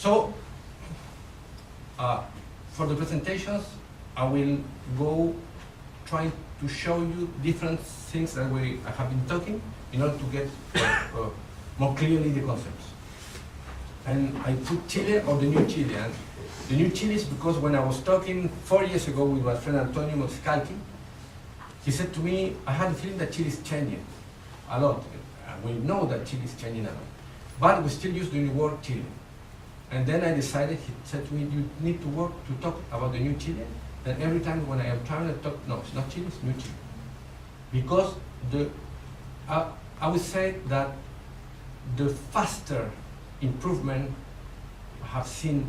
So, for the presentations, I will go trying to show you different things that I have been talking in order to get more clearly the concepts. And I put Chile or the new Chile. And the new Chile is because when I was talking 4 years ago with my friend Antonio Moscalchi, he said to me, I had a feeling that Chile is changing a lot. We know that Chile is changing a lot. But we still use the word Chile. And then I decided, he said to me, you need to work to talk about the new Chile. And every time when I am traveling, I talk, no, it's not Chile, it's new Chile. Because I would say that the faster improvement I have seen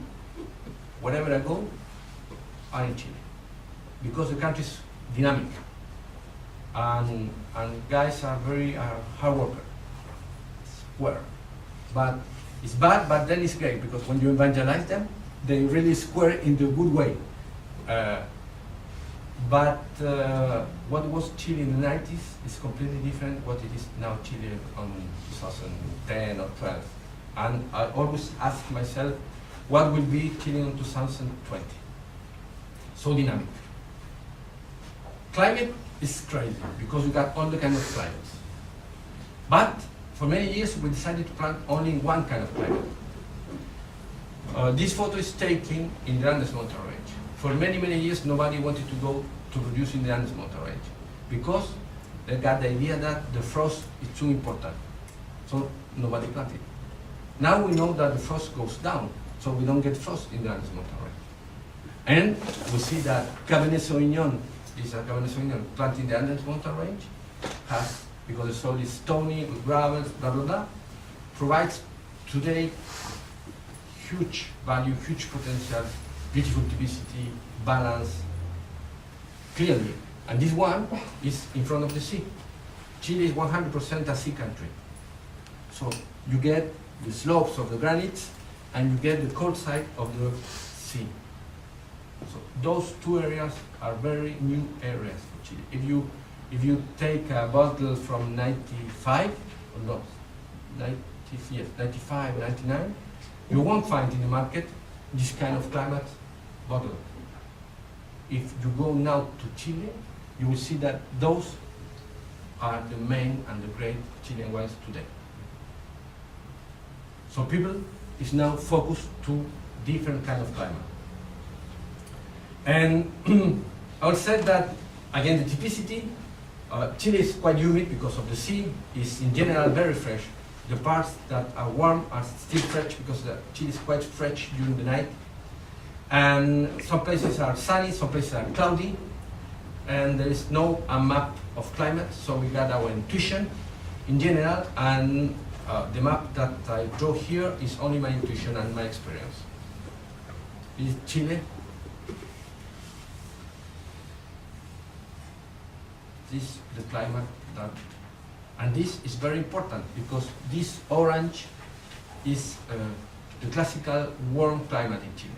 wherever I go are in Chile. Because the country is dynamic. And guys are very hard workers. Square. But it's bad, but then it's great, because when you evangelize them, they really square in the good way. But what was Chile in the 90s is completely different what it is now Chile on 2010 or 12. And I always ask myself, what will be Chile in 2020? So dynamic. Climate is crazy, because we got all the kind of climates. But for many years, we decided to plant only one kind of climate. This photo is taken in the Andes mountain range. For many, many years, nobody wanted to go to produce in the Andes mountain range, because they got the idea that the frost is too important. So nobody planted. Now we know that the frost goes down, so we don't get frost in the Andes mountain range. And we see that Cabernet Sauvignon, this Cabernet Sauvignon planted in the Andes mountain range, has, because the soil is stony, with gravels, blah, blah, blah, provides today huge value, huge potential, beautiful typicity, balance, clearly. And this one is in front of the sea. Chile is 100% a sea country. So you get the slopes of the granites and you get the cold side of the sea. So those two areas are very new areas for Chile. If you take a bottle from 95, or not, 95, 99, you won't find in the market this kind of climate bottle. If you go now to Chile, you will see that those are the main and the great Chilean wines today. So people is now focused to different kind of climate. And I would say that, again, the typicity, Chile is quite humid because of the sea, is in general very fresh. The parts that are warm are still fresh because Chile is quite fresh during the night. And some places are sunny, some places are cloudy, and there is no map of climate, so we got our intuition in general, and the map that I draw here is only my intuition and my experience. This is Chile. This is the climate that, and this is very important because this orange is the classical warm climate in Chile.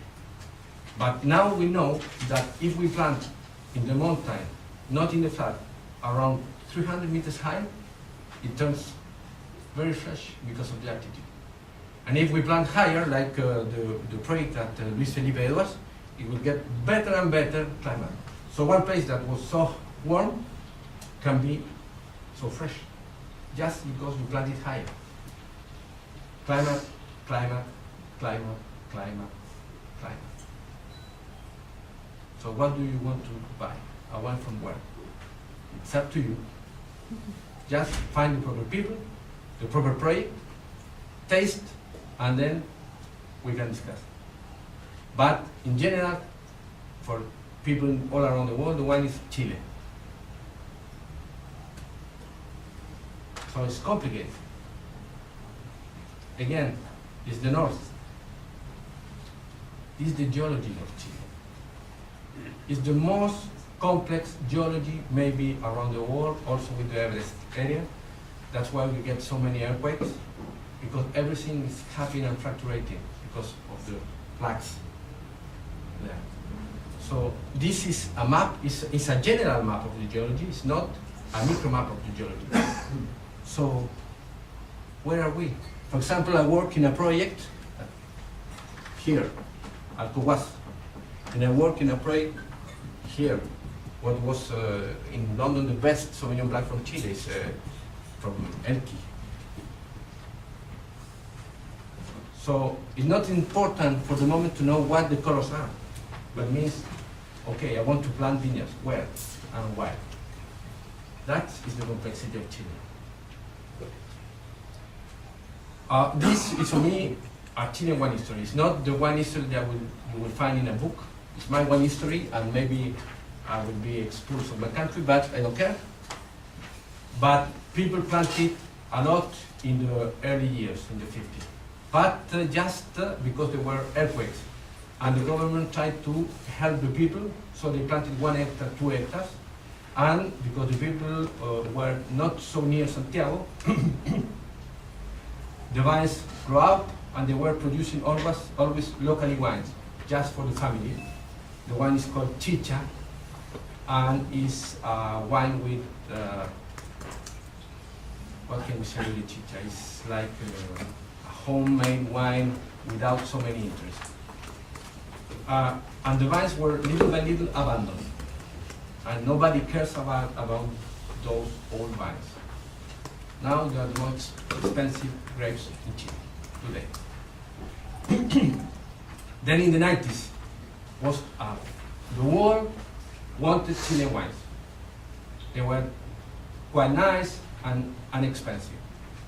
But now we know that if we plant in the mountain, not in the flat, around 300 meters high, it turns very fresh because of the altitude. And if we plant higher, like the project that Luis Felipe Eduardo, it will get better and better climate. So one place that was so warm can be so fresh, just because you plant it higher. Climate, climate, climate, climate, climate. So what do you want to buy? A wine from where? It's up to you. Just find the proper people, the proper project, taste, and then we can discuss. But in general, for people all around the world, the wine is Chile. So it's complicated. Again, it's the north. This is the geology of Chile. It's the most complex geology maybe around the world, also with the Everest area. That's why we get so many earthquakes, because everything is happening and fluctuating because of the plaques there. So this is a map, it's a general map of the geology, it's not a micro map of the geology. So where are we? For example, I work in a project here, Alcohuas. And I work in a project here. What was in London the best Sauvignon Blanc from Chile is from Elqui. So it's not important for the moment to know what the colors are, but means, okay, I want to plant vineyards. Where and why? That is the complexity of Chile. This is for me a Chilean wine history. It's not the wine history that you will find in a book. It's my wine history, and maybe I will be expulsed from my country, but I don't care. But people planted a lot in the early years, in the 50s. But just because there were earthquakes, and the government tried to help the people, so they planted 1 hectare, 2 hectares, and because the people were not so near Santiago, the vines grew up, and they were producing always locally wines, just for the family. The wine is called chicha, and is wine with, what can we say with the chicha? It's like a homemade wine without so many interests. And the vines were little by little abandoned, and nobody cares about those old vines. Now they are the most expensive grapes in Chile today. Then in the 90s, was the world wanted Chilean wines. They were quite nice and inexpensive.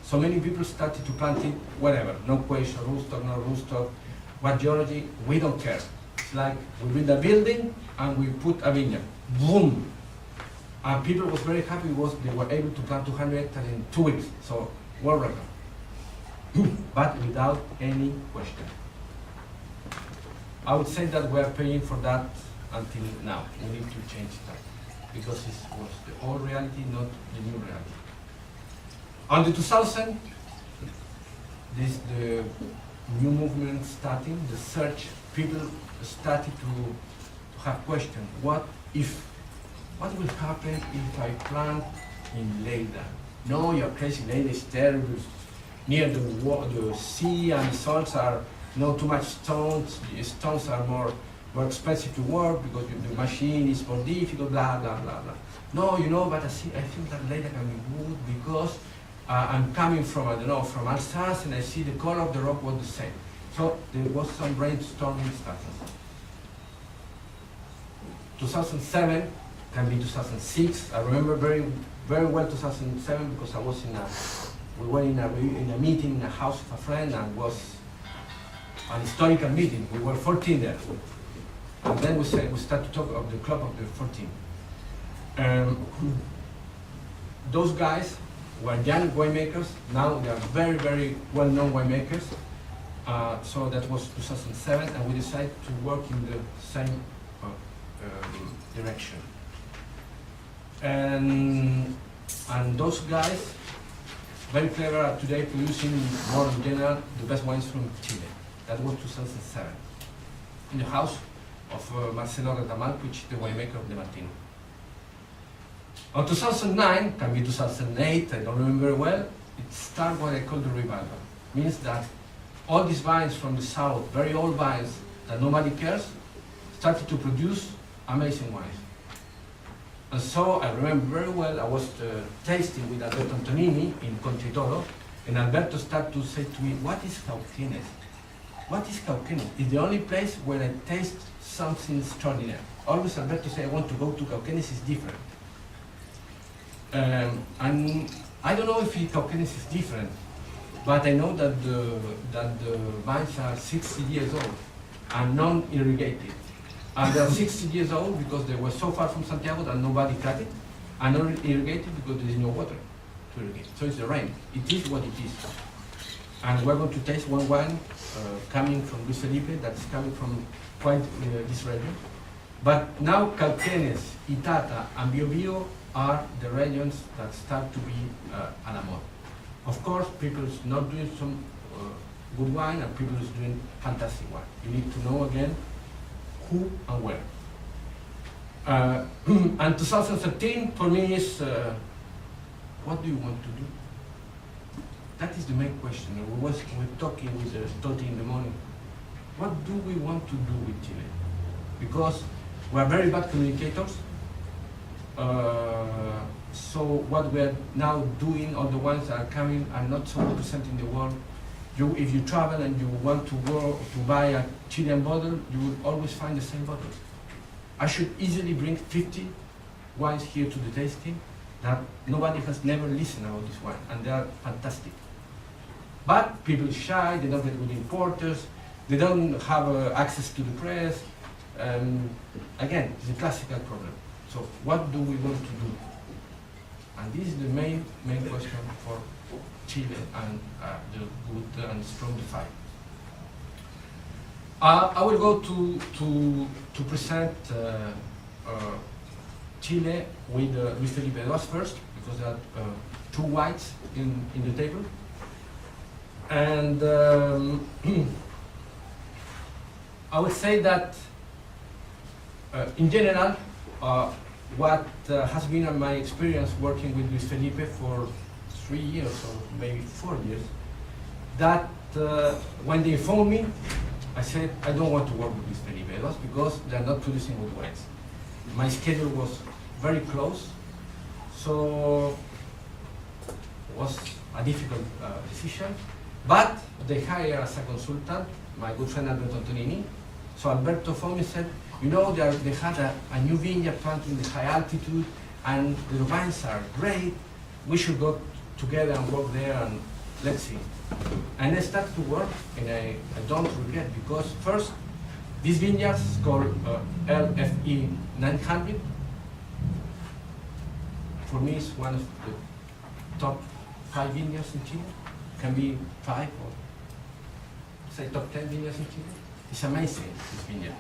So many people started to plant it wherever. No question, rootstock, no rootstock. What geology? We don't care. It's like we build a building and we put a vineyard. Boom! And people was very happy because they were able to plant 200 hectares in 2 weeks. So, world record. But without any question. I would say that we are paying for that until now. We need to change that because it was the old reality, not the new reality. On the 2000, the new movement starting, the search, people started to have questions. What will happen if I plant in Lleida? No, you're crazy, Lleida is terrible. Near the sea, and the salts are not too much stones. The stones are more expensive to work because the machine is more difficult, blah, blah, blah, blah. No, but I think that Lleida can be good because I'm coming from, I don't know, from Alsace, and I see the color of the rock was the same. So there was some brainstorming starting. 2007 can be 2006. I remember very, very well 2007 because I was we were in a meeting in a house of a friend, and was an historical meeting. We were 14 there. And then we started to talk of the club of the 14. Those guys were young winemakers. Now they are very, very well-known winemakers. So that was 2007, and we decided to work in the same direction. And those guys, very clever, are today producing more in general the best wines from Chile. That was 2007, in the house of Marcelo Retamal, which is the winemaker of De Martino. On 2009, can be 2008, I don't remember very well, it started what I call the revival. Means that all these vines from the south, very old vines that nobody cares, started to produce amazing wines. And so I remember very well, I was tasting with Alberto Antonini in Concitoro, and Alberto started to say to me, what is Cauquenes? What is Cauquenes? It's the only place where I taste something extraordinary. Always Alberto say, I want to go to Cauquenes, it's different. And I don't know if Cauquenes is different, but I know that the vines are 60 years old and non-irrigated. And they are 60 years old because they were so far from Santiago that nobody cut it, and non-irrigated because there is no water to irrigate. So it's the rain. It is what it is. And we're going to taste one wine coming from Luis Felipe that's coming from quite this region. But now Cauquenes, Itata, and Biobío are the regions that start to be a la mode. Of course, people is not doing some good wine, and people is doing fantastic wine. You need to know again who and where. And 2013 for me is, what do you want to do? That is the main question. We were talking with Totti in the morning. what do we want to do with Chile? Because we are very bad communicators. So what we are now doing, all the ones that are coming, are not so representing the world. If you travel and you want to go to buy a Chilean bottle, you will always find the same bottles. I should easily bring 50 wines here to the tasting that nobody has never listened about this wine, and they are fantastic. But people are shy, they don't get good importers, they don't have access to the press. Again, it's a classical problem. So what do we want to do? And this is the main question for Chile and the good and strong fight. I will go to present Chile with Luis Felipe II first, because there are two whites in the table. And I would say that in general, what has been my experience working with Luis Felipe for 3 years or maybe 4 years, that when they phoned me, I said, I don't want to work with Luis Felipe because they're not producing good wines. My schedule was very close, so it was a difficult decision. But they hired as a consultant my good friend Alberto Antonini. So Alberto phoned me and said, you know, they had a new vineyard planted in the high altitude, and the wines are great. We should go together and work there, and let's see. And I started to work, and I don't regret, because first, this vineyard is called LFE 900. For me, it's one of the top 5 vineyards in Chile. Can be 5 or say top 10 vineyards in Chile. It's amazing, this vineyard.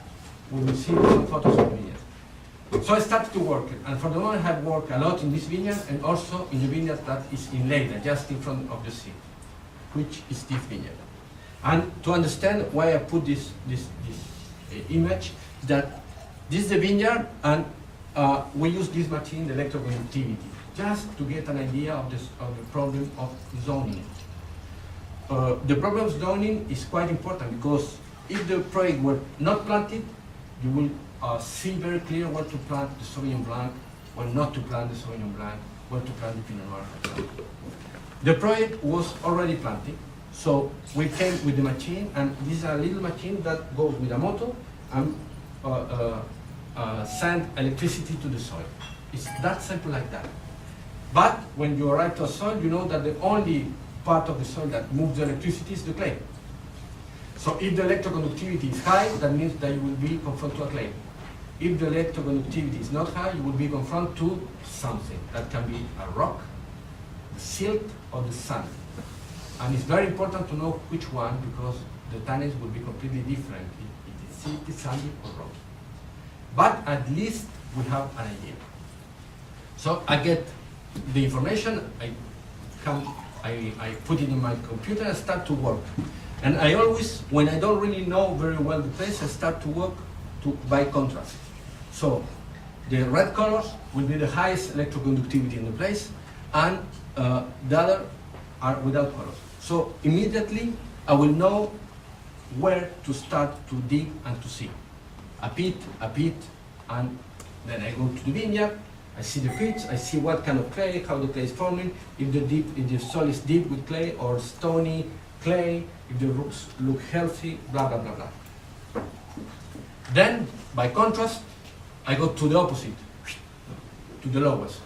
We will see some photos of the vineyard. So I started to work, and for the moment I have worked a lot in this vineyard and also in the vineyard that is in Lleida, just in front of the sea, which is this vineyard. And to understand why I put this image, that this is the vineyard, and we use this machine, the electroconductivity, just to get an idea of the problem of zoning. The problem of zoning is quite important, because if the project were not planted, you will see very clear where to plant the Sauvignon Blanc, where not to plant the Sauvignon Blanc, where to plant the Pinot Noir. The project was already planted, so we came with the machine, and this is a little machine that goes with a motor and send electricity to the soil. It's that simple like that. But when you arrive to a soil, you know that the only part of the soil that moves the electricity is the clay. So if the electroconductivity is high, that means that you will be confronted to a clay. If the electroconductivity is not high, you will be confronted to something. That can be a rock, the silt, or the sand. And it's very important to know which one, because the tannins will be completely different if it is silty, sandy, or rocky. But at least we have an idea. So I get the information, I put it in my computer and start to work. And I always, when I don't really know very well the place, I start to work by contrast. So the red colors will be the highest electroconductivity in the place, and the other are without colors. So immediately I will know where to start to dig and to see. A pit, and then I go to the vineyard, I see the pits, I see what kind of clay, how the clay is forming, if the soil is deep with clay or stony clay, if the roots look healthy, blah, blah, blah, blah. Then, by contrast, I go to the opposite, to the lowest.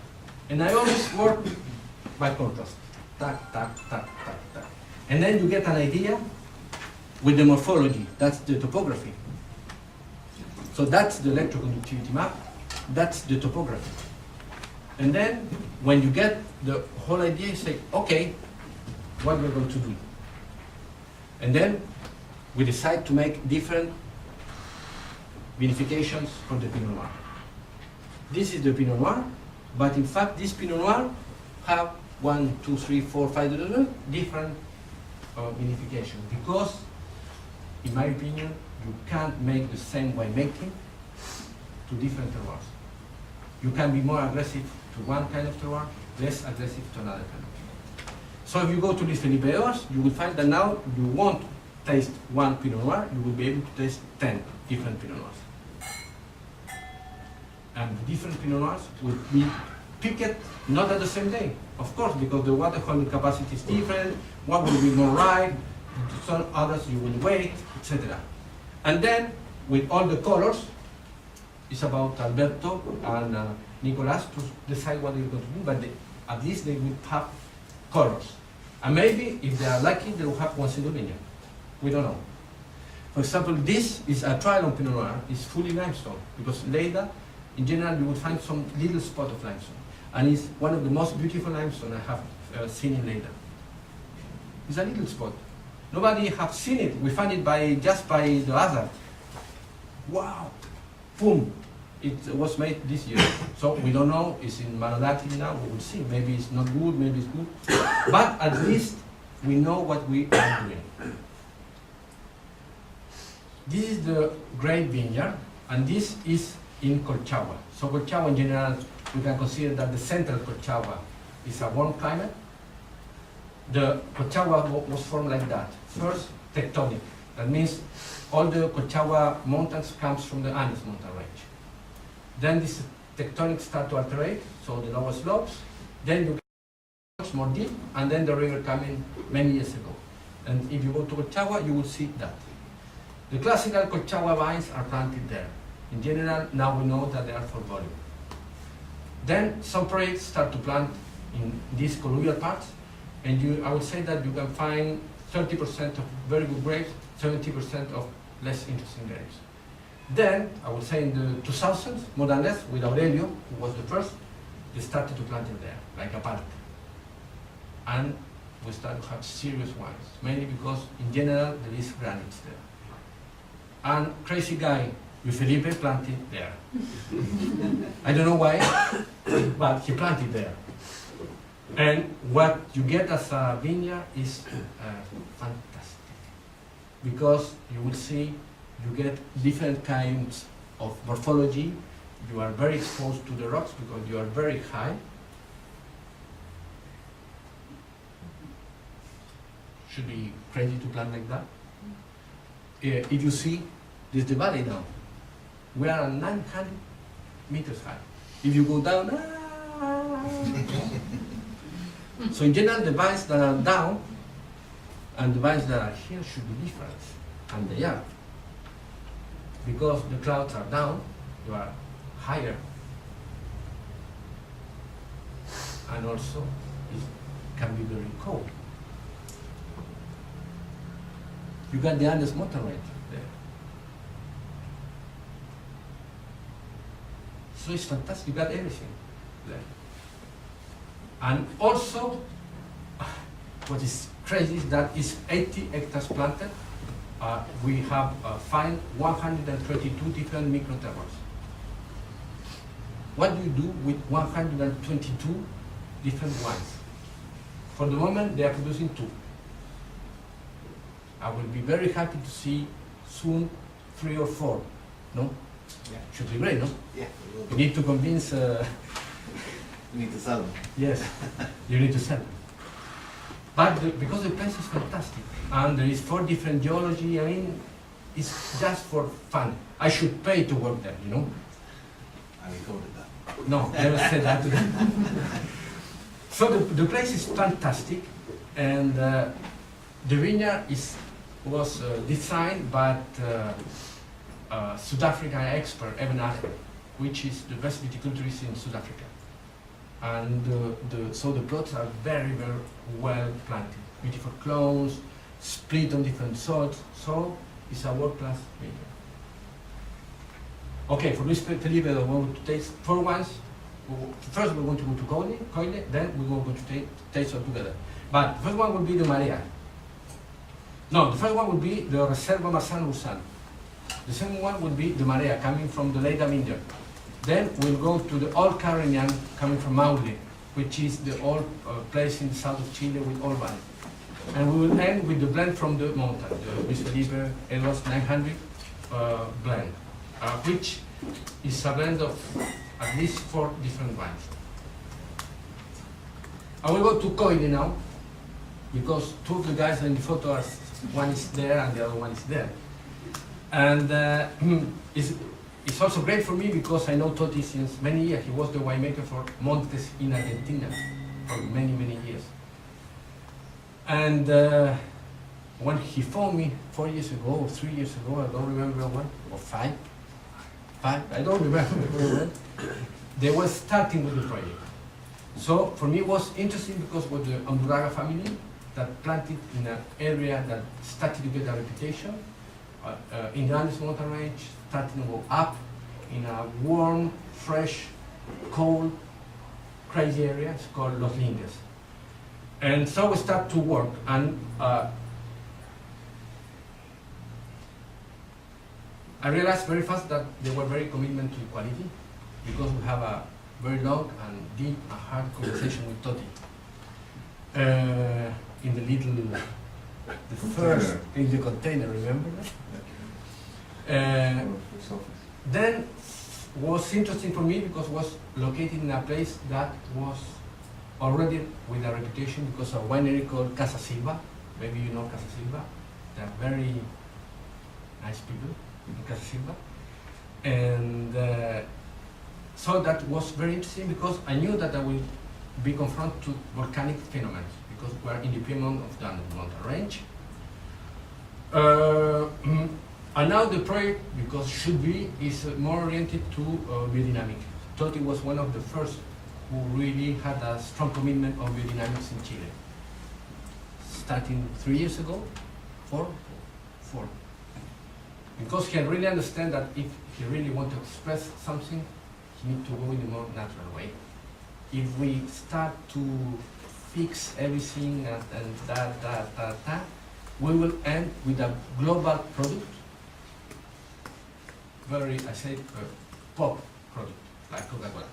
And I always work by contrast. Tac, tac, tac, tac, tac. And then you get an idea with the morphology. That's the topography. So that's the electroconductivity map. That's the topography. And then, when you get the whole idea, you say, okay, what we're going to do. And then, we decide to make different vinifications for the Pinot Noir. This is the Pinot Noir, but in fact, this Pinot Noir have 1, 2, 3, 4, 5 different vinifications, because, in my opinion, you can't make the same winemaking to different terroirs. You can be more aggressive to one kind of terroir, less aggressive to another kind of terroir. So if you go to Luis Felipe II, you will find that now you want taste one Pinot Noir, you will be able to taste 10 different Pinot Noirs. And the different Pinot Noirs will be picked not at the same day, of course, because the water holding capacity is different, one will be more ripe, some others you will wait, etc. And then, with all the colors, it's about Alberto and Nicolas to decide what they're going to do, but at least they will have colors. And maybe, if they are lucky, they will have one single vineyard. We don't know. For example, this is a trial on Pinot Noir, it's fully limestone, because later, in general, you will find some little spot of limestone. And it's one of the most beautiful limestone I have seen in Lleida. It's a little spot. Nobody has seen it. We found it just by the hazard. Wow! Boom! It was made this year. So we don't know, it's in Manodactyl now, we will see. Maybe it's not good, maybe it's good. But at least we know what we are doing. This is the great vineyard, and this is in Colchagua. So Colchagua in general, we can consider that the central Colchagua is a warm climate. The Colchagua was formed like that. First, tectonic. That means all the Colchagua mountains comes from the Andes mountain range. Then this tectonic start to alterate, so the lower slopes. Then you get more deep, and then the river coming many years ago. And if you go to Colchagua, you will see that. The classical Colchagua vines are planted there. In general, now we know that they are for volume. Then some projects start to plant in these colluvial parts, and I would say that you can find 30% of very good grapes, 70% of less interesting grapes. Then, I would say in the 2000s, more than less, with Aurelio, who was the first, they started to plant it there, like a park. And we started to have serious wines, mainly because, in general, there is granites there. And crazy guy, with Felipe, planted there. I don't know why, but he planted there. And what you get as a vineyard is fantastic. Because you will see, you get different kinds of morphology. You are very exposed to the rocks because you are very high. Should be crazy to plant like that. If you see, this is the valley now. We are at 900 meters high. If you go down, so in general, the vines that are down and the vines that are here should be different, and they are. Because the clouds are down, you are higher. And also, it can be very cold. You got the Andes mountain range there. So it's fantastic, you got everything there. And also, what is crazy is that it's 80 hectares planted. We have find 122 different microterroirs. What do you do with 122 different wines? For the moment, they are producing 2. I will be very happy to see soon 3 or 4. No? Yeah. Should be great, no? Yeah. You need to convince. We need to sell them. Yes, you need to sell them. But because the place is fantastic, and there is 4 different geology, I mean, it's just for fun. I should pay to work there, you know? I recorded that. No, never said that to them. So the place is fantastic, and the vineyard was designed by South African expert Evan Ahmed, which is the best viticulturist in South Africa. And so the plots are very, very well planted. Beautiful clones, split on different soils, so it's a world-class vineyard. Okay, for Luis Felipe, we're going to taste 4 wines. First we're going to go to Coile, then we're going to taste all together. But the first one will be the Marea. No, the first one will be the Reserva Marsan-Ursan. The second one will be the Marea, coming from the Lleida vineyard. Then we'll go to the Old Carignan, coming from Maule, which is the old place in the south of Chile with all vines. And we will end with the blend from the mountain, the Luis Felipe Elos 900 blend, which is a blend of at least 4 different wines. I will go to Coile now. because two of the guys in the photo are, one is there and the other one is there. And it's also great for me because I know Totti since many years. He was the winemaker for Montes in Argentina for many, many years. And when he phoned me 4 years ago or 3 years ago, I don't remember when, or five, I don't remember very well, they were starting with the project. So for me it was interesting because with the Anduraga family that planted in an area that started to get a reputation, in the Andes mountain range, starting to go up in a warm, fresh, cold, crazy area. It's called Los Lindes. And so we start to work, and I realized very fast that they were very committed to quality because we have a very long and deep and hard conversation with Totti. In the little, the first in the container, remember that? Then was interesting for me because it was located in a place that was already with a reputation because of a winery called Casa Silva. Maybe you know Casa Silva. They're very nice people in Casa Silva. And so that was very interesting because I knew that I would be confronted to volcanic phenomena because we are in the Piedmont of the Andes mountain range. And now the project, because should be, is more oriented to biodynamic. Totti was one of the first who really had a strong commitment on biodynamics in Chile. Starting 3 years ago, four. Because he really understand that if he really want to express something, he need to go in a more natural way. If we start to fix everything and that, we will end with a global product. Very, I say, pop product, like Coca-Cola.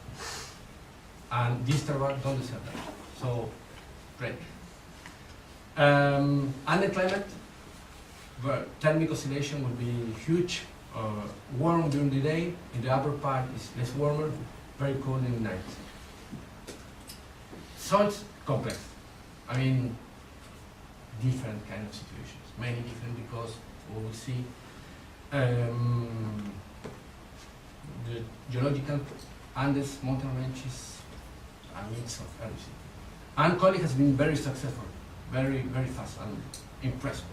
And this terroir don't deserve that. So, great. And the climate, where thermic oscillation will be huge, warm during the day, in the upper part is less warmer, very cold in the night. So it's complex. I mean, different kind of situations, many different because we will see the geological Andes mountain range is a mix of everything. And Collie has been very successful, very, very fast. I'm impressed.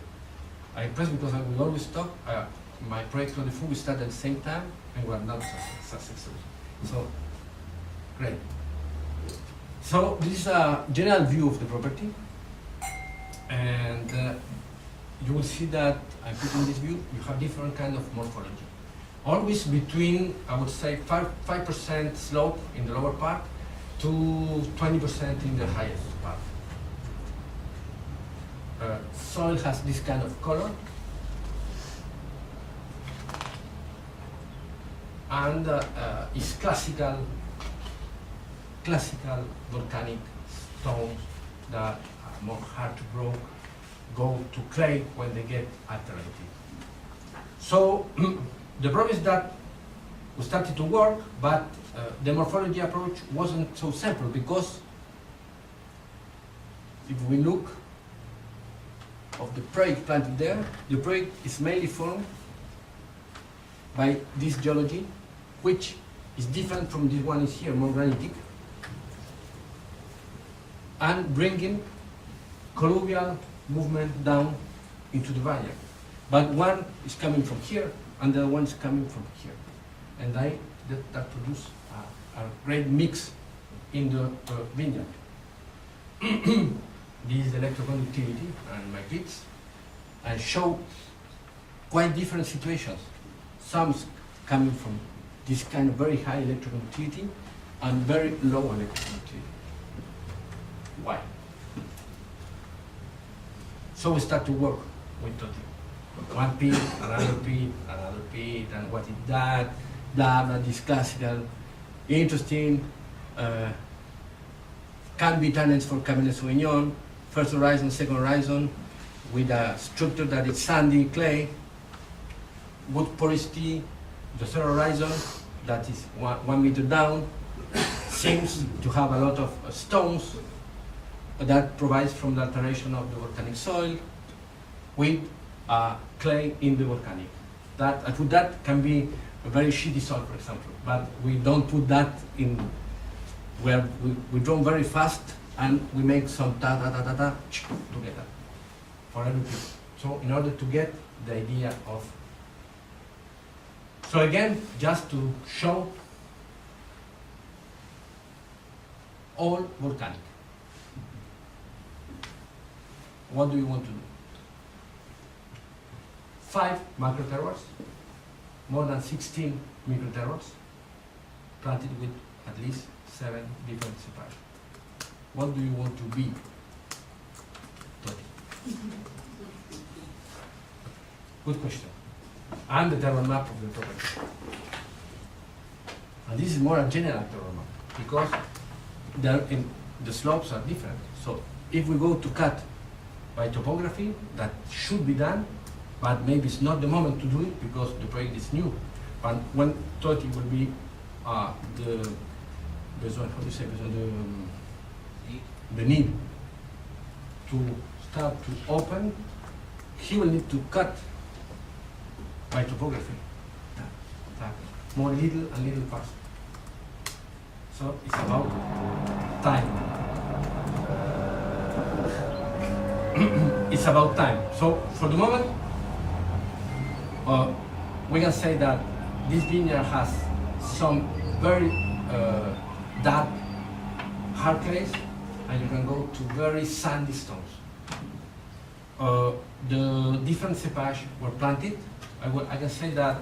I'm impressed because I will always talk. My project on the food we started at the same time and we are not successful. So, great. So this is a general view of the property. And you will see that I put in this view, you have different kind of morphology. Always between, I would say, 5% slope in the lower part to 20% in the highest part. Soil has this kind of color. And it's classical volcanic stones that are more hard to grow, go to clay when they get alterated. So the problem is that we started to work, but the morphology approach wasn't so simple because if we look of the project planted there, the project is mainly formed by this geology, which is different from this one is here, more granitic, and bringing colluvial movement down into the vineyard. But one is coming from here, and the other one is coming from here. And that produces a great mix in the vineyard. This is electroconductivity and my pits. I show quite different situations. Some coming from this kind of very high electroconductivity and very low electroconductivity. Why? So we start to work with Totti. One pit, another pit, and what is that, blah, blah, this classical, interesting, can be tannins for Cabernet Sauvignon, first horizon, second horizon, with a structure that is sandy clay, wood porosity, the third horizon, that is 1 meter down, seems to have a lot of stones, that provides from the alteration of the volcanic soil with clay in the volcanic. That can be a very shitty soil, for example, but we don't put that in where we draw very fast and we make some together for everything. So in order to get the idea of, so again, just to show all volcanic. What do you want to do? 5 macroterroirs, more than 16 microterroirs, planted with at least 7 different separations. What do you want to be? Good question. And the terror map of the property. And this is more a general terror map because the slopes are different. So if we go to cut by topography, that should be done, but maybe it's not the moment to do it because the project is new. But when 30 will be the need to start to open, he will need to cut by topography, more little and little parts. So it's about time. It's about time. So for the moment, we can say that this vineyard has some very dark hard clays, and you can go to very sandy stones. The different cepage were planted. I can say that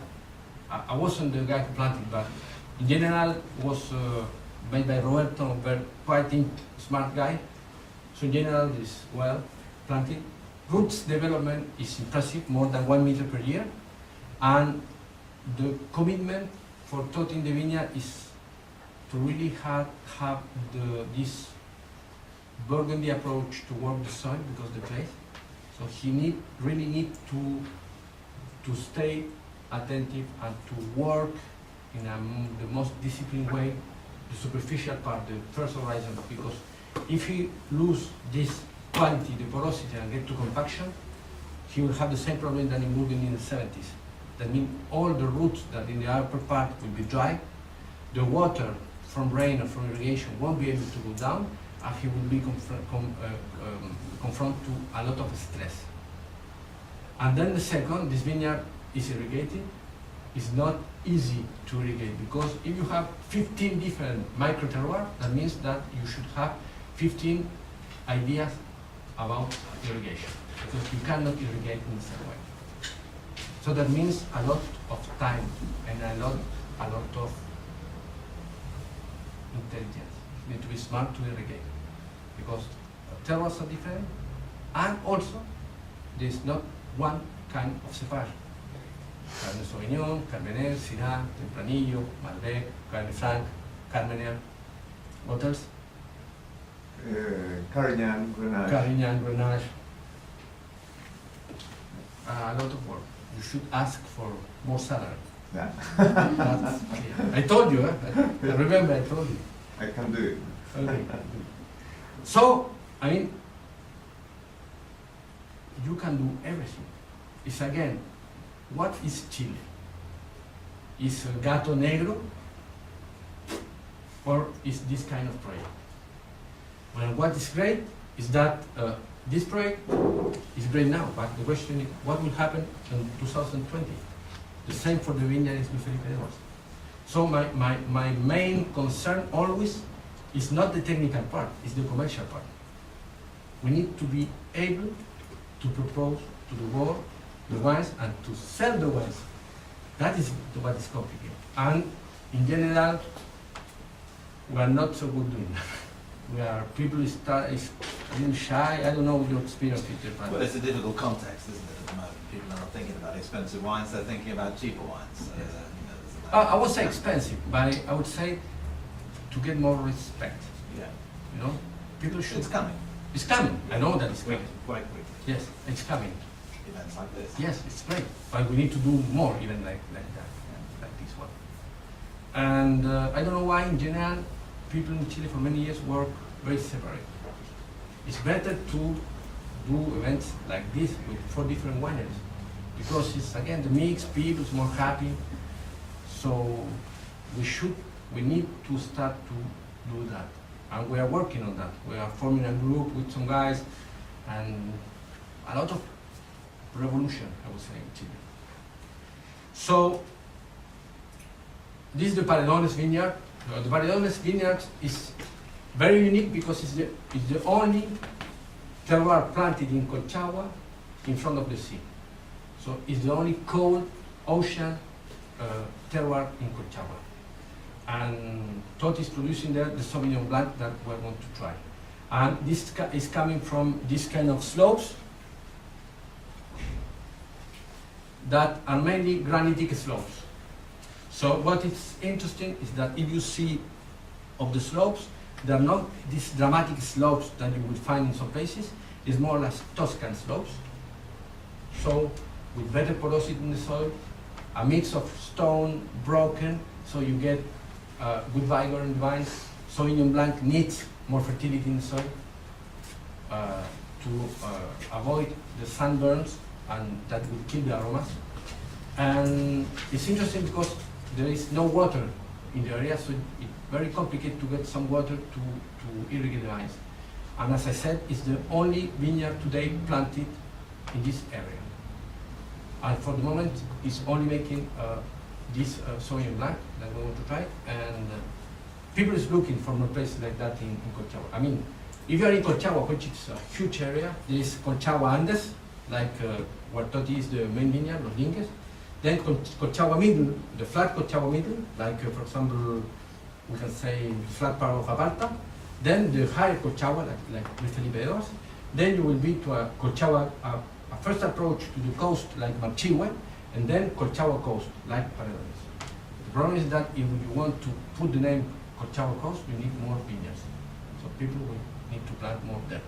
I wasn't the guy who planted, but in general was made by Roberto, a quite smart guy. So in general, this well planted. Roots development is impressive, more than 1 meter per year, and the commitment for Totti in the vineyard is to really have this Burgundy approach to work the soil because the clay. So he really need to stay attentive and to work in the most disciplined way the superficial part, the first horizon, because if he lose this quality, the porosity, and get to compaction, he will have the same problem than in Burgundy in the 70s. That means all the roots that in the upper part will be dry, the water from rain or from irrigation won't be able to go down, and he will be confronted to a lot of stress. And then the second, this vineyard is irrigated. It's not easy to irrigate because if you have 15 different microterroirs, that means that you should have 15 ideas about irrigation because you cannot irrigate in the same way. So that means a lot of time and a lot of intelligence. You need to be smart to irrigate because terroirs are different, and also there's not one kind of cepage. Cabernet Sauvignon, Cabernet, Syrah, Tempranillo, Malbec, Cabernet Franc, Carmener. What else? Carignan, Grenache. Carignan, Grenache. A lot of work. You should ask for more salary. Yeah. That's clear. I told you, I remember I told you. I can do it. Okay. So, I mean, you can do everything. It's again, what is Chile? Is Gato Negro or is this kind of project? Well, what is great is that this project is great now, but the question is what will happen in 2020? The same for the vineyard is with Felipe Edwards. So my main concern always is not the technical part, it's the commercial part. We need to be able to propose to the world the wines and to sell the wines. That is what is complicated. And in general, we are not so good doing that. People is a little shy. I don't know your experience, Peter. Well, it's a difficult context, isn't it, at the moment? People are not thinking about expensive wines, they're thinking about cheaper wines. So, Yes. there's I would say expensive, but I would say to get more respect. yeah. You know, people should. It's coming. It's coming. I know that it's Quick, coming. quite quick. Yes, it's coming. Events like this. Yes, it's great. But we need to do more, even like that, like this one. And I don't know why, in general, people in Chile for many years work very separate. it's better to do events like this with 4 different wineries, because it's again the mix, people is more happy. So we need to start to do that, and we are working on that. We are forming a group with some guys, and a lot of revolution, I would say, in Chile. So this is the Paredones vineyard. The Paredones vineyard is very unique because it's the only terroir planted in Colchagua in front of the sea. So it's the only cold ocean terroir in Colchagua. And Tot is producing there the Sauvignon Blanc that we're going to try. And this is coming from this kind of slopes that are mainly granitic slopes. So what is interesting is that if you see of the slopes, they're not these dramatic slopes that you will find in some places. It's more like Tuscan slopes. So with better porosity in the soil, a mix of stone, broken, so you get good vigor in the vines. Sauvignon Blanc needs more fertility in the soil to avoid the sunburns, and that will kill the aromas. And it's interesting because there is no water in the area, so it's very complicated to get some water to irrigate the vines. And as I said, it's the only vineyard today planted in this area. And for the moment, it's only making this Sauvignon Blanc that we want to try. And people is looking for more places like that in Colchagua. I mean, if you are in Colchagua, which is a huge area, there is Colchagua Andes, like where Toti is the main vineyard, Los Linques. Then Colchagua Middle, the flat Colchagua Middle, like for example, we can say the flat part of Aparta. Then the higher Colchagua, like Felipe II. Then you will be to a Colchagua, a first approach to the coast, like Marchihue, and then Colchagua coast, like Paredones. The problem is that if you want to put the name Colchagua coast, you need more vineyards. So people will need to plant more there.